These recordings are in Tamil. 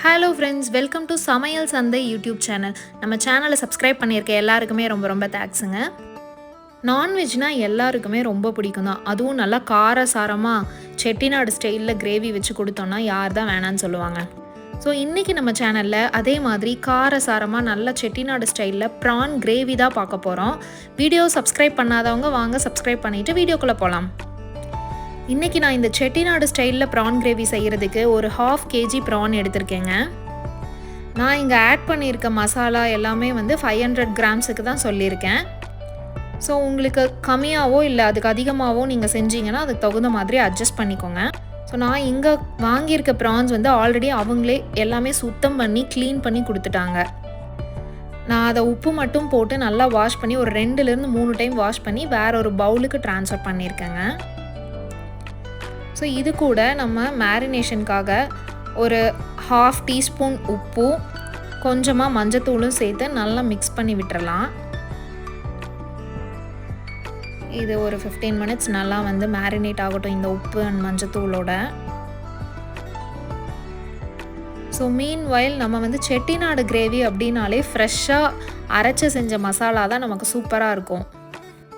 ஹலோ ஃப்ரெண்ட்ஸ், வெல்கம் டு சமையல் சந்தை யூடியூப் சேனல். நம்ம சேனலை சப்ஸ்கிரைப் பண்ணியிருக்க எல்லாருக்குமே ரொம்ப ரொம்ப தேங்க்ஸுங்க. நான்வெஜ்னால் எல்லாருக்குமே ரொம்ப பிடிக்கும் தான். அதுவும் நல்லா காரசாரமாக செட்டிநாடு ஸ்டைலில் கிரேவி வச்சு கொடுத்தோன்னா யார் தான் வேணான்னு சொல்லுவாங்க. ஸோ இன்றைக்கி நம்ம சேனலில் அதே மாதிரி காரசாரமாக நல்ல செட்டிநாடு ஸ்டைலில் ப்ரான் கிரேவி தான் பார்க்க போகிறோம். வீடியோ சப்ஸ்கிரைப் பண்ணாதவங்க வாங்க சப்ஸ்கிரைப் பண்ணிவிட்டு வீடியோக்குள்ளே போகலாம். இன்றைக்கி நான் இந்த செட்டிநாடு ஸ்டைலில் ப்ரான் கிரேவி செய்கிறதுக்கு ஒரு 1/2 kg ப்ரான் எடுத்திருக்கேங்க. நான் இங்கே ஆட் பண்ணியிருக்க மசாலா எல்லாமே 500 கிராம்ஸுக்கு தான் சொல்லியிருக்கேன். ஸோ உங்களுக்கு கம்மியாகவோ இல்லை அதுக்கு அதிகமாகவோ நீங்கள் செஞ்சீங்கன்னா அதுக்கு தகுந்த மாதிரி அட்ஜஸ்ட் பண்ணிக்கோங்க. ஸோ நான் இங்கே வாங்கியிருக்க ப்ரான்ஸ் ஆல்ரெடி அவங்களே எல்லாமே சுத்தம் பண்ணி க்ளீன் பண்ணி கொடுத்துட்டாங்க. நான் அதை உப்பு மட்டும் போட்டு நல்லா வாஷ் பண்ணி ஒரு 2லேருந்து 3 டைம் வாஷ் பண்ணி வேற ஒரு பவுலுக்கு ட்ரான்ஸ்ஃபர் பண்ணியிருக்கேங்க. ஸோ இது கூட நம்ம மேரினேஷனுக்காக ஒரு 1/2 டீஸ்பூன் உப்பு, கொஞ்சமாக மஞ்சத்தூளும் சேர்த்து நல்லா மிக்ஸ் பண்ணி விட்டுறலாம். இது ஒரு 15 மினிட்ஸ் நல்லா மேரினேட் ஆகட்டும் இந்த உப்பு அண்ட் மஞ்சத்தூளோட. ஸோ மீன்வைல் நம்ம செட்டிநாடு கிரேவி அப்படின்னாலே ஃப்ரெஷ்ஷாக அரைச்சி செஞ்ச மசாலா தான் நமக்கு சூப்பராக இருக்கும்.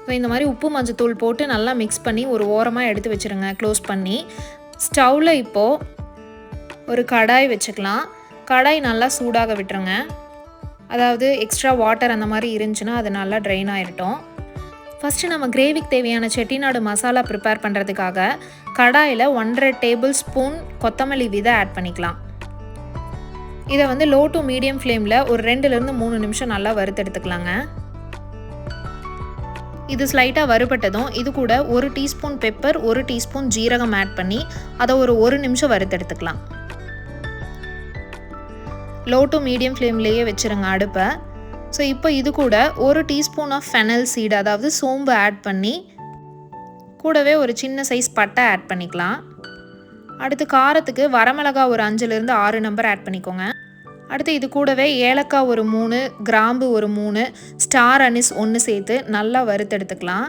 ஸோ இந்த மாதிரி உப்பு மஞ்சத்தூள் போட்டு நல்லா மிக்ஸ் பண்ணி ஒரு ஓரமாக எடுத்து வச்சுருங்க க்ளோஸ் பண்ணி. ஸ்டவ்வில் இப்போது ஒரு கடாய் வச்சுக்கலாம். கடாய் நல்லா சூடாக விட்டுருங்க. அதாவது எக்ஸ்ட்ரா வாட்டர் அந்த மாதிரி இருந்துச்சுன்னா அது நல்லா ட்ரைன் ஆகிடட்டும். ஃபஸ்ட்டு நம்ம கிரேவிக்கு தேவையான செட்டிநாடு மசாலா ப்ரிப்பேர் பண்ணுறதுக்காக கடாயில் 1.5 டேபிள் ஸ்பூன் கொத்தமல்லி விதை ஆட் பண்ணிக்கலாம். இதை லோ டு மீடியம் ஃப்ளேமில் ஒரு 2லேருந்து 3 நிமிஷம் நல்லா வறுத்தெடுத்துக்கலாங்க. இது ஸ்லைட்டாக வறுபட்டதும் இது கூட 1 டீஸ்பூன் பெப்பர், 1 டீஸ்பூன் ஜீரகம் ஆட் பண்ணி அதை ஒரு 1 நிமிஷம் வறுத்தெடுத்துக்கலாம். லோ டு மீடியம் ஃப்ளேம்லேயே வச்சுருங்க அடுப்பை. ஸோ இப்போ இது கூட 1 டீஸ்பூன் ஆஃப் ஃபெனல் சீடு அதாவது சோம்பு ஆட் பண்ணி கூடவே ஒரு சின்ன சைஸ் பட்டை ஆட் பண்ணிக்கலாம். அடுத்து காரத்துக்கு வரமிளகா ஒரு 5லேருந்து 6 நம்பர் ஆட் பண்ணிக்கோங்க. அடுத்து இது கூடவே ஏலக்காய் ஒரு 3, கிராம்பு ஒரு 3, ஸ்டார் அனிஸ் 1 சேர்த்து நல்லா வறுத்தெடுத்துக்கலாம்.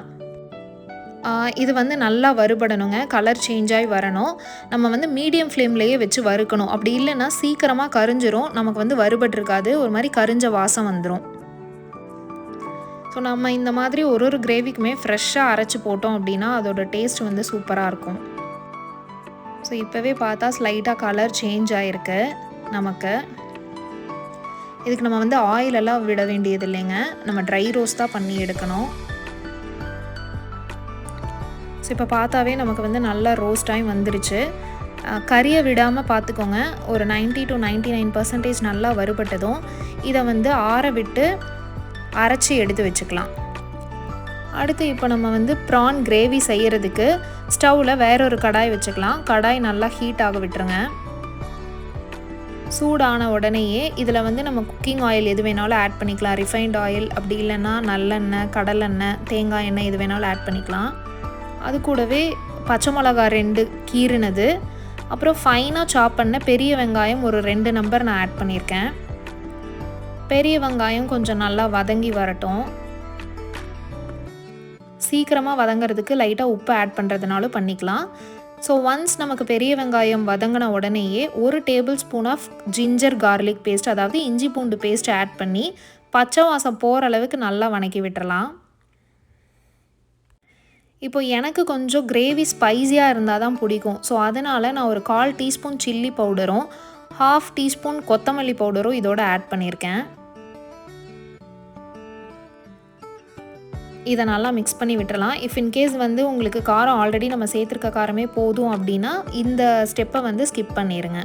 இது நல்லா வறுபடணுங்க, கலர் சேஞ்ச் ஆகி வரணும். நம்ம மீடியம் ஃப்ளேம்லேயே வச்சு வறுக்கணும். அப்படி இல்லைன்னா சீக்கிரமாக கரிஞ்சிரும், நமக்கு வறுபட்டிருக்காது, ஒரு மாதிரி கரிஞ்ச வாசம் வந்துடும். ஸோ நம்ம இந்த மாதிரி ஒரு கிரேவிக்குமே ஃப்ரெஷ்ஷாக அரைச்சி போட்டோம் அப்படின்னா அதோட டேஸ்ட் சூப்பராக இருக்கும். ஸோ இப்போவே பார்த்தா ஸ்லைட்டாக கலர் சேஞ்ச் ஆகிருக்கு நமக்கு. இதுக்கு நம்ம ஆயிலெல்லாம் விட வேண்டியது இல்லைங்க, நம்ம ட்ரை ரோஸ்ட் தான் பண்ணி எடுக்கணும். ஸோ இப்போ பார்த்தாவே நமக்கு நல்லா ரோஸ்ட் ஆகி வந்துருச்சு. கறியை விடாமல் பார்த்துக்கோங்க. ஒரு 90 to 99% நல்லா வறுபட்டதும் இதை ஆற விட்டு அரைச்சி எடுத்து வச்சுக்கலாம். அடுத்து இப்போ நம்ம ப்ரான் கிரேவி செய்கிறதுக்கு ஸ்டவ்வில் வேறொரு கடாய் வச்சுக்கலாம். கடாய் நல்லா ஹீட் ஆக விட்டுருங்க. சூடான உடனேயே இதில் நம்ம குக்கிங் ஆயில் எது வேணாலும் ஆட் பண்ணிக்கலாம். ரிஃபைண்ட் ஆயில், அப்படி இல்லைன்னா நல்லெண்ணெய், கடலெண்ணெய், தேங்காய் எண்ணெய் எது வேணாலும் ஆட் பண்ணிக்கலாம். அது கூடவே பச்சை மிளகா 2 கீறினது, அப்புறம் ஃபைனாக சாப் பண்ண பெரிய வெங்காயம் ஒரு 2 நம்பர் நான் ஆட் பண்ணியிருக்கேன். பெரிய வெங்காயம் கொஞ்சம் நல்லா வதங்கி வரட்டும். சீக்கிரமாக வதங்கிறதுக்கு லைட்டாக உப்பு ஆட் பண்ணுறதுனாலும் பண்ணிக்கலாம். ஸோ ஒன்ஸ் நமக்கு பெரிய வெங்காயம் வதங்கின உடனேயே 1 tablespoon of ginger garlic paste அதாவது இஞ்சி பூண்டு பேஸ்ட் ஆட் பண்ணி பச்சை வாசம் போகிற அளவுக்கு நல்லா வதக்கி விட்டுறலாம். இப்போ எனக்கு கொஞ்சம் கிரேவி ஸ்பைஸியாக இருந்தால் தான் பிடிக்கும். ஸோ அதனால் நான் ஒரு 1/4 டீஸ்பூன் சில்லி பவுடரும் 1/2 டீஸ்பூன் கொத்தமல்லி பவுடரும் இதோட ஆட் பண்ணியிருக்கேன். இதை நல்லா மிக்ஸ் பண்ணி விட்டுறலாம். இஃப் இன்கேஸ் உங்களுக்கு காரம் ஆல்ரெடி நம்ம சேர்த்துருக்க காரமே போதும் அப்படின்னா இந்த ஸ்டெப்பை ஸ்கிப் பண்ணிடுங்க.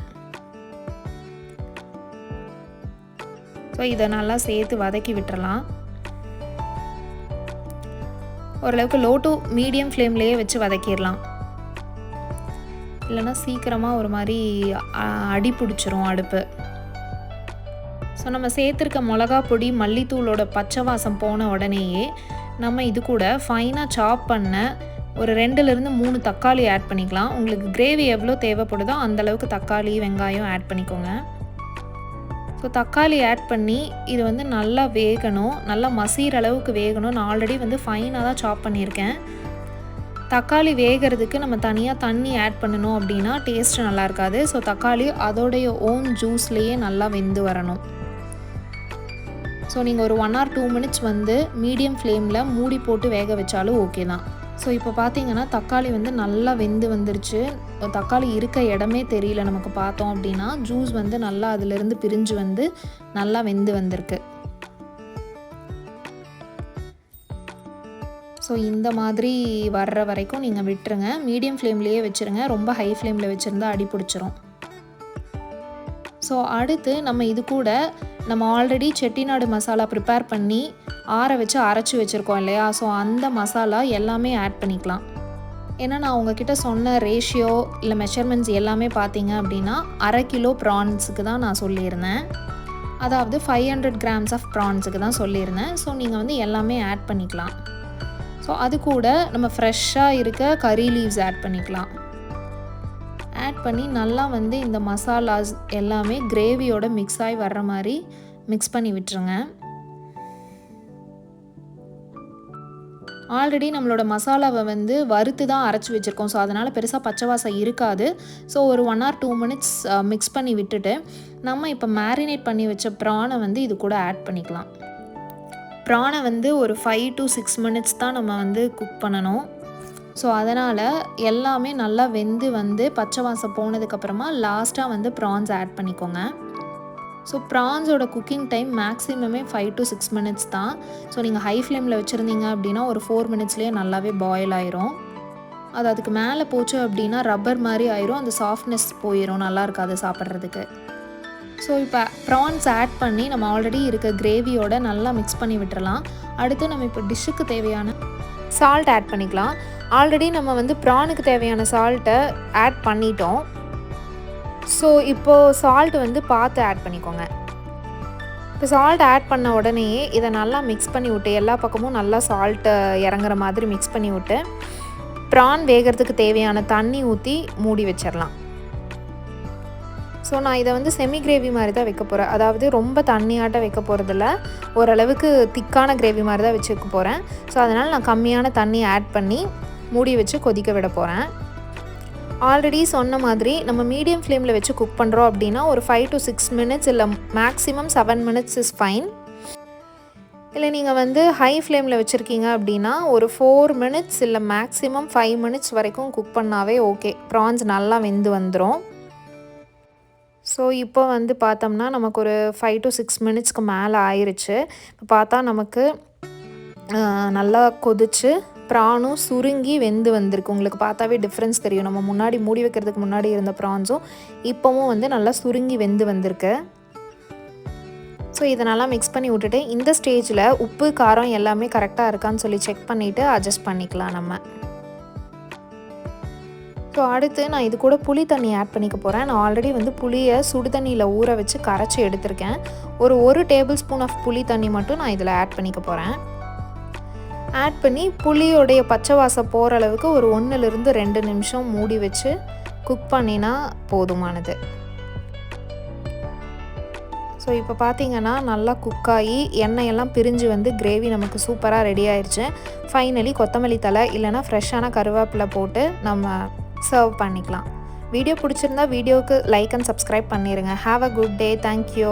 ஸோ இதை நல்லா சேர்த்து வதக்கி விட்டுறலாம். ஓரளவுக்கு லோ டு மீடியம் ஃப்ளேம்லேயே வச்சு வதக்கிடலாம், இல்லைன்னா சீக்கிரமாக ஒரு மாதிரி அடி பிடிச்சிரும் அடுப்பு. ஸோ நம்ம சேர்த்துருக்க மிளகா பொடி, மல்லித்தூளோட பச்சை வாசம் போன உடனேயே நம்ம இது கூட ஃபைனாக சாப் பண்ண ஒரு 2லேருந்து 3 தக்காளி ஆட் பண்ணிக்கலாம். உங்களுக்கு கிரேவி எவ்வளோ தேவைப்படுதோ அந்தளவுக்கு தக்காளி, வெங்காயம் ஆட் பண்ணிக்கோங்க. ஸோ தக்காளி ஆட் பண்ணி இது நல்லா வேகணும், நல்லா மசிகிற அளவுக்கு வேகணும். நான் ஆல்ரெடி ஃபைனாக தான் சாப் பண்ணியிருக்கேன். தக்காளி வேகிறதுக்கு நம்ம தனியாக தண்ணி ஆட் பண்ணணும் அப்படின்னா டேஸ்ட் நல்லா இருக்காது. ஸோ தக்காளி அதோடைய ஓன் ஜூஸ்லேயே நல்லா வெந்து வரணும். ஸோ நீங்கள் ஒரு 1 or 2 minutes வந்து மீடியம் ஃப்ளேமில் மூடி போட்டு வேக வச்சாலும் ஓகே தான். ஸோ இப்போ பார்த்தீங்கன்னா தக்காளி வந்து நல்லா வெந்து வந்துருச்சு. தக்காளி இருக்க இடமே தெரியல நமக்கு பார்த்தோம் அப்படின்னா. ஜூஸ் வந்து நல்லா அதிலிருந்து பிரிஞ்சு வந்து நல்லா வெந்து வந்திருக்கு. ஸோ இந்த மாதிரி வர்ற வரைக்கும் நீங்கள் விட்டுருங்க. மீடியம் ஃப்ளேம்லேயே வச்சுருங்க. ரொம்ப ஹை ஃப்ளேமில் வச்சுருந்தா அடி பிடிச்சிரும். ஸோ அடுத்து நம்ம இது கூட நம்ம ஆல்ரெடி செட்டிநாடு மசாலா ப்ரிப்பேர் பண்ணி ஆற வச்சு அரைச்சி வச்சுருக்கோம் இல்லையா? ஸோ அந்த மசாலா எல்லாமே ஆட் பண்ணிக்கலாம். ஏன்னா நான் உங்ககிட்ட சொன்ன ரேஷியோ இல்லை மெஷர்மெண்ட்ஸ் எல்லாமே பார்த்தீங்க அப்படின்னா 1/2 கிலோ ப்ரான்ஸுக்கு தான் நான் சொல்லியிருந்தேன். அதாவது 500 grams ஆஃப் ப்ரான்ஸுக்கு தான் சொல்லியிருந்தேன். ஸோ நீங்கள் வந்து எல்லாமே ஆட் பண்ணிக்கலாம். ஸோ அது கூட நம்ம ஃப்ரெஷ்ஷாக இருக்க கறி லீவ்ஸ் ஆட் பண்ணிக்கலாம். ஆட் பண்ணி நல்லா வந்து இந்த மசாலாஸ் எல்லாமே கிரேவியோட மிக்ஸ் ஆகி வர்ற மாதிரி மிக்ஸ் பண்ணி விட்டுருங்க. ஆல்ரெடி நம்மளோட மசாலாவை வந்து வறுத்து தான் அரைச்சி வச்சுருக்கோம். ஸோ அதனால் பெருசாக பச்சை வாசம் இருக்காது. ஸோ ஒரு 1 or 2 minutes மிக்ஸ் பண்ணி விட்டுட்டு நம்ம இப்போ மேரினேட் பண்ணி வச்ச ப்ரானை வந்து இது கூட ஆட் பண்ணிக்கலாம். ப்ரானை வந்து ஒரு 5 to 6 minutes தான் நம்ம வந்து குக் பண்ணணும். ஸோ அதனால் எல்லாமே நல்லா வெந்து வந்து பச்சை வாசம் போனதுக்கப்புறமா லாஸ்ட்டாக வந்து ப்ரான்ஸ் ஆட் பண்ணிக்கோங்க. ஸோ ப்ரான்ஸோட குக்கிங் டைம் மேக்ஸிமமே 5 to 6 minutes தான். ஸோ நீங்கள் ஹை ஃப்ளேமில் வச்சுருந்தீங்க அப்படின்னா ஒரு 4 minutesலேயே நல்லாவே பாயில் ஆயிரும். அது அதுக்கு மேலே போச்சு அப்படின்னா ரப்பர் மாதிரி ஆயிரும். அந்த சாஃப்ட்னஸ் போயிடும், நல்லா இருக்காது சாப்பிட்றதுக்கு. ஸோ இப்போ ப்ரான்ஸ் ஆட் பண்ணி நம்ம ஆல்ரெடி இருக்க கிரேவியோட நல்லா மிக்ஸ் பண்ணி விட்டுறலாம். அடுத்து நம்ம இப்போ டிஷ்ஷுக்கு தேவையான சால்ட் ஆட் பண்ணிக்கலாம். ஆல்ரெடி நம்ம வந்து ப்ரானுக்கு தேவையான சால்ட்டை ஆட் பண்ணிட்டோம். ஸோ இப்போது சால்ட் வந்து பார்த்து ஆட் பண்ணிக்கோங்க. இப்போ சால்ட் ஆட் பண்ண உடனேயே இதை நல்லா மிக்ஸ் பண்ணி விட்டு எல்லா பக்கமும் நல்லா சால்ட்டு இறங்குற மாதிரி மிக்ஸ் பண்ணி விட்டு ப்ரான் வேகிறதுக்கு தேவையான தண்ணி ஊற்றி மூடி வச்சிடலாம். ஸோ நான் இதை வந்து செமி கிரேவி மாதிரி தான் வைக்க போகிறேன். அதாவது ரொம்ப தண்ணியாட்ட வைக்க போகிறதில்ல, ஓரளவுக்கு திக்கான கிரேவி மாதிரி தான் வச்சுக்க போகிறேன். ஸோ அதனால் நான் கம்மியான தண்ணி ஆட் பண்ணி மூடி வச்சு கொதிக்க விட போகிறேன். ஆல்ரெடி சொன்ன மாதிரி நம்ம மீடியம் ஃப்ளேமில் வச்சு குக் பண்ணுறோம் அப்படின்னா ஒரு 5 to 6 minutes இல்லை மேக்ஸிமம் 7 minutes இஸ் ஃபைன். இல்லை நீங்கள் வந்து ஹை ஃப்ளேமில் வச்சுருக்கீங்க அப்படின்னா ஒரு 4 minutes இல்லை மேக்ஸிமம் 5 minutes வரைக்கும் குக் பண்ணாவே ஓகே. ப்ரான்ஸ் நல்லா வெந்து வந்துடும். ஸோ இப்போ வந்து பார்த்தோம்னா நமக்கு ஒரு 5 to 6 minutesக்கு மேலே ஆயிடுச்சு. இப்போ பார்த்தா நமக்கு நல்லா கொதிச்சு ப்ரானும் சுருங்கி வெந்து வந்திருக்கு. உங்களுக்கு பார்த்தாவே டிஃப்ரென்ஸ் தெரியும். நம்ம முன்னாடி மூடி வைக்கிறதுக்கு முன்னாடி இருந்த ப்ரான்ஸும் இப்போவும் வந்து நல்லா சுருங்கி வெந்து வந்திருக்கு. ஸோ இதை நல்லா மிக்ஸ் பண்ணி விட்டுட்டு இந்த ஸ்டேஜில் உப்பு காரம் எல்லாமே கரெக்டாக இருக்கான்னு சொல்லி செக் பண்ணிவிட்டு அட்ஜஸ்ட் பண்ணிக்கலாம் நம்ம. ஸோ அடுத்து நான் இது கூட புளி தண்ணி ஆட் பண்ணிக்க போகிறேன். நான் ஆல்ரெடி வந்து புளியை சுடு தண்ணியில் ஊற வச்சு கரைச்சி எடுத்திருக்கேன். ஒரு 1 tablespoon ஆஃப் புளி தண்ணி மட்டும் நான் இதில் ஆட் பண்ணிக்க போகிறேன். ஆட் பண்ணி புளியோடைய பச்சை வாசம் போகிற அளவுக்கு ஒரு 1 to 2 நிமிஷம் மூடி வச்சு குக் பண்ணினா போதுமானது. ஸோ இப்போ பார்த்தீங்கன்னா நல்லா குக்காகி எண்ணெயெல்லாம் பிரிஞ்சு வந்து கிரேவி நமக்கு சூப்பராக ரெடி ஆயிடுச்சு. ஃபைனலி கொத்தமல்லி தழை இல்லைனா ஃப்ரெஷ்ஷான கருவேப்பிலை போட்டு நம்ம சர்வ் பண்ணிக்கலாம். வீடியோ பிடிச்சிருந்தா வீடியோவுக்கு லைக் அண்ட் சப்ஸ்கிரைப் பண்ணிடுங்க. Have a good day. Thank you.